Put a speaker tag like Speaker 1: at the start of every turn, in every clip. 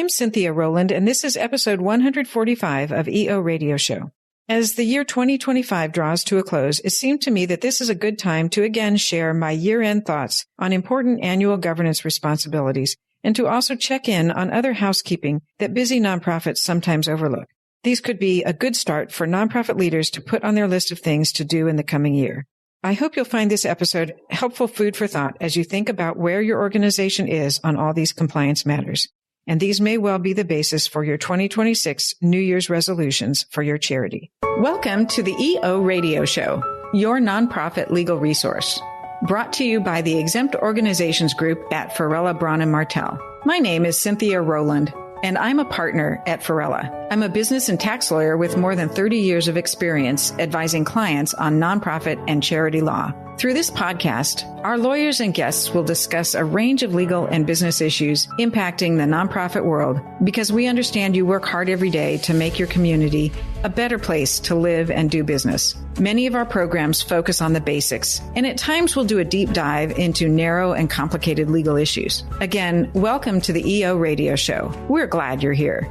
Speaker 1: I'm Cynthia Rowland, and this is episode 145 of EO Radio Show. As the year 2025 draws to a close, it seemed to me that this is a good time to again share my year-end thoughts on important annual governance responsibilities and to also check in on other housekeeping that busy nonprofits sometimes overlook. These could be a good start for nonprofit leaders to put on their list of things to do in the coming year. I hope you'll find this episode helpful food for thought as you think about where your organization is on all these compliance matters. And these may well be the basis for your 2026 New Year's resolutions for your charity. Welcome to the EO Radio Show, your nonprofit legal resource. Brought to you by the Exempt Organizations Group at Farella, Braun & Martel. My name is Cynthia Rowland, and I'm a partner at Farella. I'm a business and tax lawyer with more than 30 years of experience advising clients on nonprofit and charity law. Through this podcast, our lawyers and guests will discuss a range of legal and business issues impacting the nonprofit world because we understand you work hard every day to make your community a better place to live and do business. Many of our programs focus on the basics, and at times we'll do a deep dive into narrow and complicated legal issues. Again, welcome to the EO Radio Show. We're glad you're here.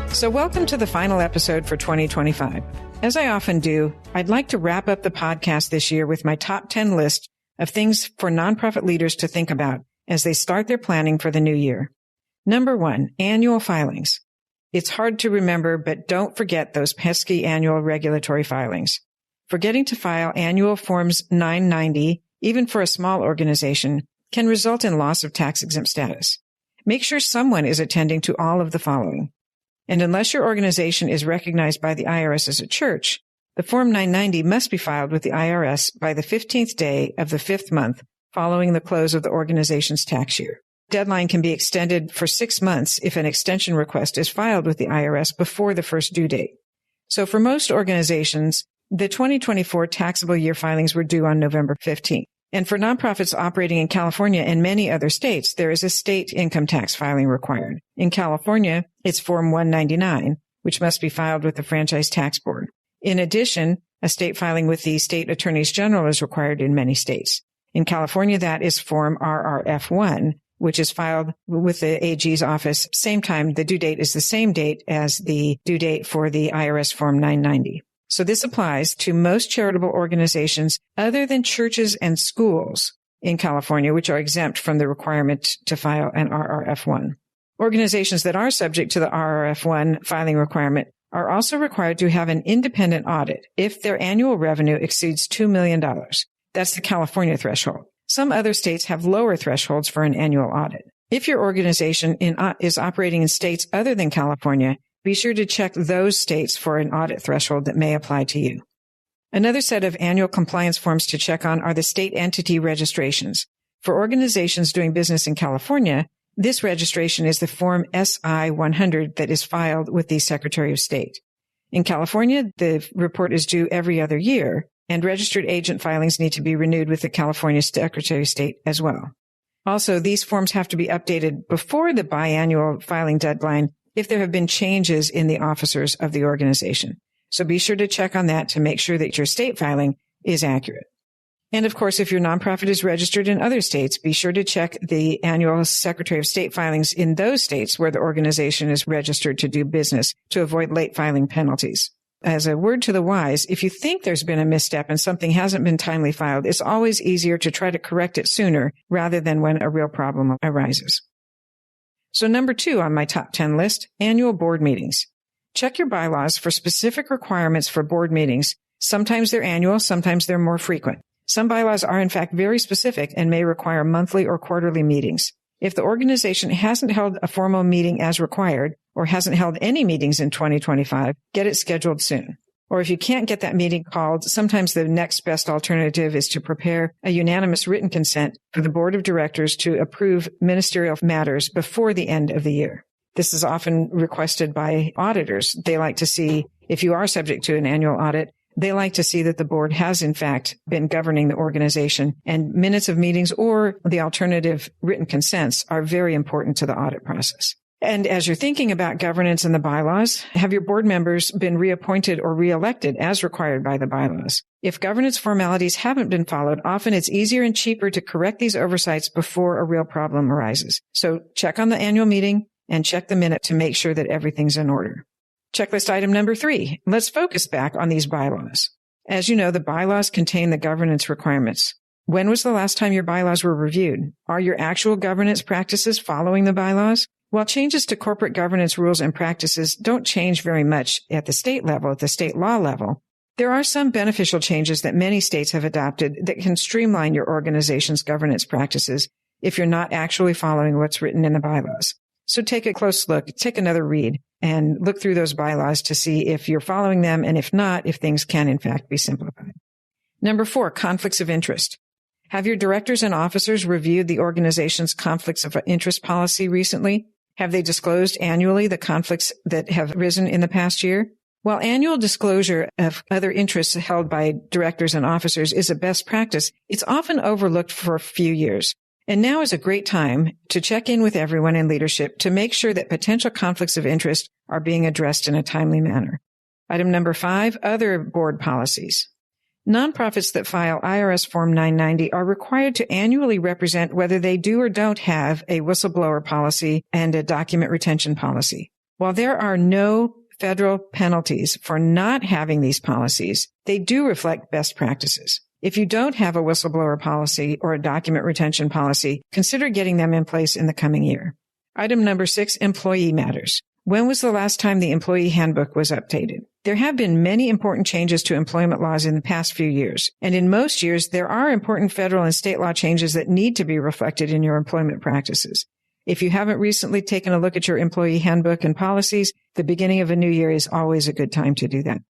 Speaker 1: So welcome to the final episode for 2025. As I often do, I'd like to wrap up the podcast this year with my top 10 list of things for nonprofit leaders to think about as they start their planning for the new year. Number 1, annual filings. It's hard to remember, but don't forget those pesky annual regulatory filings. Forgetting to file annual Forms 990, even for a small organization, can result in loss of tax-exempt status. Make sure someone is attending to all of the following. And unless your organization is recognized by the IRS as a church, the Form 990 must be filed with the IRS by the 15th day of the 5th month following the close of the organization's tax year. Deadline can be extended for 6 months if an extension request is filed with the IRS before the first due date. So for most organizations, the 2024 taxable year filings were due on November 15th. And for nonprofits operating in California and many other states, there is a state income tax filing required. In California, it's Form 199, which must be filed with the Franchise Tax Board. In addition, a state filing with the state attorneys general is required in many states. In California, that is Form RRF1, which is filed with the AG's office. Same time, the due date is the same date as the due date for the IRS Form 990. So this applies to most charitable organizations other than churches and schools in California, which are exempt from the requirement to file an RRF1. Organizations that are subject to the RRF1 filing requirement are also required to have an independent audit if their annual revenue exceeds $2 million. That's the California threshold. Some other states have lower thresholds for an annual audit. If your organization is operating in states other than California, be sure to check those states for an audit threshold that may apply to you. Another set of annual compliance forms to check on are the state entity registrations. For organizations doing business in California, this registration is the Form SI 100 that is filed with the Secretary of State. In California, the report is due every other year, and registered agent filings need to be renewed with the California Secretary of State as well. Also, these forms have to be updated before the biannual filing deadline if there have been changes in the officers of the organization. So be sure to check on that to make sure that your state filing is accurate. And of course, if your nonprofit is registered in other states, be sure to check the annual Secretary of State filings in those states where the organization is registered to do business to avoid late filing penalties. As a word to the wise, if you think there's been a misstep and something hasn't been timely filed, it's always easier to try to correct it sooner rather than when a real problem arises. So number 2 on my top 10 list, annual board meetings. Check your bylaws for specific requirements for board meetings. Sometimes they're annual, sometimes they're more frequent. Some bylaws are in fact very specific and may require monthly or quarterly meetings. If the organization hasn't held a formal meeting as required or hasn't held any meetings in 2025, get it scheduled soon. Or if you can't get that meeting called, sometimes the next best alternative is to prepare a unanimous written consent for the board of directors to approve ministerial matters before the end of the year. This is often requested by auditors. They like to see, if you are subject to an annual audit, they like to see that the board has in fact been governing the organization, and minutes of meetings or the alternative written consents are very important to the audit process. And as you're thinking about governance and the bylaws, have your board members been reappointed or reelected as required by the bylaws? If governance formalities haven't been followed, often it's easier and cheaper to correct these oversights before a real problem arises. So check on the annual meeting and check the minute to make sure that everything's in order. Checklist item number 3. Let's focus back on these bylaws. As you know, the bylaws contain the governance requirements. When was the last time your bylaws were reviewed? Are your actual governance practices following the bylaws? While changes to corporate governance rules and practices don't change very much at the state level, at the state law level, there are some beneficial changes that many states have adopted that can streamline your organization's governance practices if you're not actually following what's written in the bylaws. So take a close look, take another read, and look through those bylaws to see if you're following them, and if not, if things can in fact be simplified. Number 4, conflicts of interest. Have your directors and officers reviewed the organization's conflicts of interest policy recently? Have they disclosed annually the conflicts that have risen in the past year? While annual disclosure of other interests held by directors and officers is a best practice, it's often overlooked for a few years. And now is a great time to check in with everyone in leadership to make sure that potential conflicts of interest are being addressed in a timely manner. Item number 5, other board policies. Nonprofits that file IRS Form 990 are required to annually represent whether they do or don't have a whistleblower policy and a document retention policy. While there are no federal penalties for not having these policies, they do reflect best practices. If you don't have a whistleblower policy or a document retention policy, consider getting them in place in the coming year. Item number 6, employee matters. When was the last time the employee handbook was updated? There have been many important changes to employment laws in the past few years, and in most years, there are important federal and state law changes that need to be reflected in your employment practices. If you haven't recently taken a look at your employee handbook and policies, the beginning of a new year is always a good time to do that.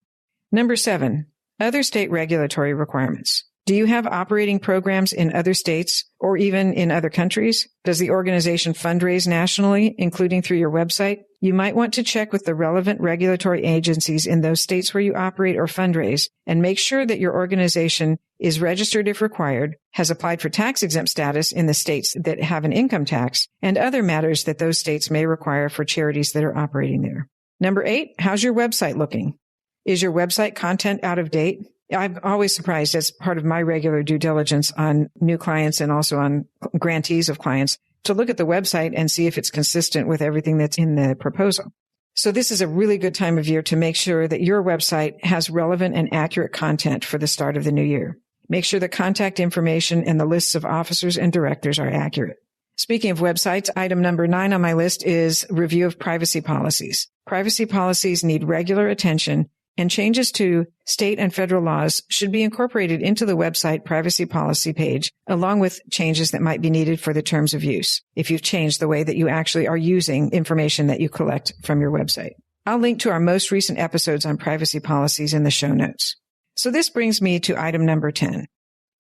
Speaker 1: Number 7, other state regulatory requirements. Do you have operating programs in other states or even in other countries? Does the organization fundraise nationally, including through your website? You might want to check with the relevant regulatory agencies in those states where you operate or fundraise and make sure that your organization is registered if required, has applied for tax-exempt status in the states that have an income tax, and other matters that those states may require for charities that are operating there. Number 8, how's your website looking? Is your website content out of date? I'm always surprised as part of my regular due diligence on new clients and also on grantees of clients to look at the website and see if it's consistent with everything that's in the proposal. So this is a really good time of year to make sure that your website has relevant and accurate content for the start of the new year. Make sure the contact information and the lists of officers and directors are accurate. Speaking of websites, item number 9 on my list is review of privacy policies. Privacy policies need regular attention, and changes to state and federal laws should be incorporated into the website privacy policy page, along with changes that might be needed for the terms of use, if you've changed the way that you actually are using information that you collect from your website. I'll link to our most recent episodes on privacy policies in the show notes. So this brings me to item number 10,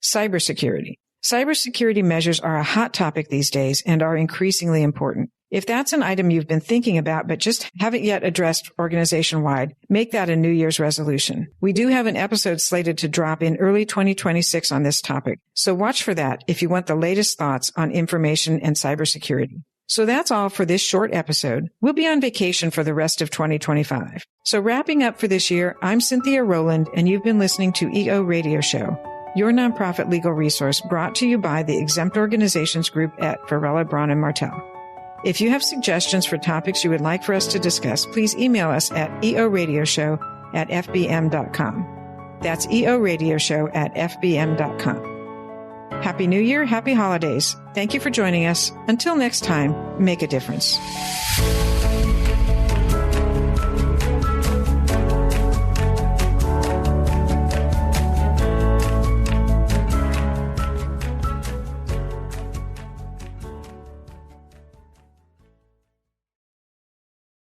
Speaker 1: cybersecurity. Cybersecurity measures are a hot topic these days and are increasingly important. If that's an item you've been thinking about but just haven't yet addressed organization-wide, make that a New Year's resolution. We do have an episode slated to drop in early 2026 on this topic, so watch for that if you want the latest thoughts on information and cybersecurity. So that's all for this short episode. We'll be on vacation for the rest of 2025. So wrapping up for this year, I'm Cynthia Rowland, and you've been listening to EO Radio Show, your nonprofit legal resource brought to you by the Exempt Organizations Group at Varela, Braun & Martel. If you have suggestions for topics you would like for us to discuss, please email us at eoradioshow@fbm.com. That's eoradioshow@fbm.com. Happy New Year, happy holidays. Thank you for joining us. Until next time, make a difference.